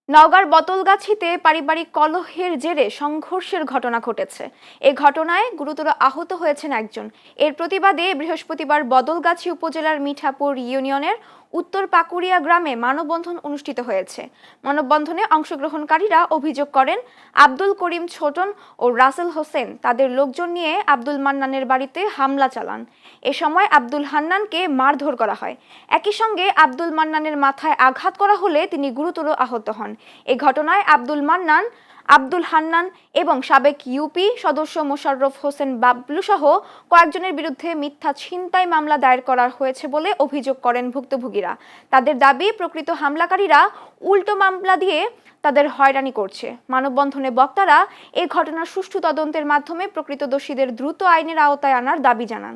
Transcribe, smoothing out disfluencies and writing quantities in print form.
নওগাঁর বদলগাছীতে পারিবারিক কলহের জেরে সংঘর্ষের ঘটনা ঘটেছে। এ ঘটনায় গুরুতর আহত হয়েছেন একজন। এর প্রতিবাদে বৃহস্পতিবার বদলগাছী উপজেলার মিঠাপুর ইউনিয়নের উত্তর পাকুড়িয়া গ্রামে মানববন্ধন অনুষ্ঠিত হয়েছে। মানববন্ধনে অংশগ্রহণকারীরা অভিযোগ করেন, আব্দুল করিম ছোটন ও রাসেল হোসেন তাদের লোকজন নিয়ে আব্দুল মান্নানের বাড়িতে হামলা চালান। এ সময় আব্দুল হান্নানকে মারধর করা হয়। একই সঙ্গে আব্দুল মান্নানের মাথায় আঘাত করা হলে তিনি গুরুতর আহত হন। এ ঘটনায় আব্দুল মান্নান, আব্দুল হান্নান এবং সাবেক ইউপি সদস্য মোশাররফ হোসেন বাবলু সহ কয়েকজনের বিরুদ্ধে মিথ্যা ছিনতাই মামলা দায়ের করা হয়েছে বলে অভিযোগ করেন ভুক্তভোগীরা। তাদের দাবি, প্রকৃত হামলাকারীরা উল্টো মামলা দিয়ে তাদের হয়রানি করছে। মানববন্ধনে বক্তারা এ ঘটনার সুষ্ঠু তদন্তের মাধ্যমে প্রকৃত দোষীদের দ্রুত আইনের আওতায় আনার দাবি জানান।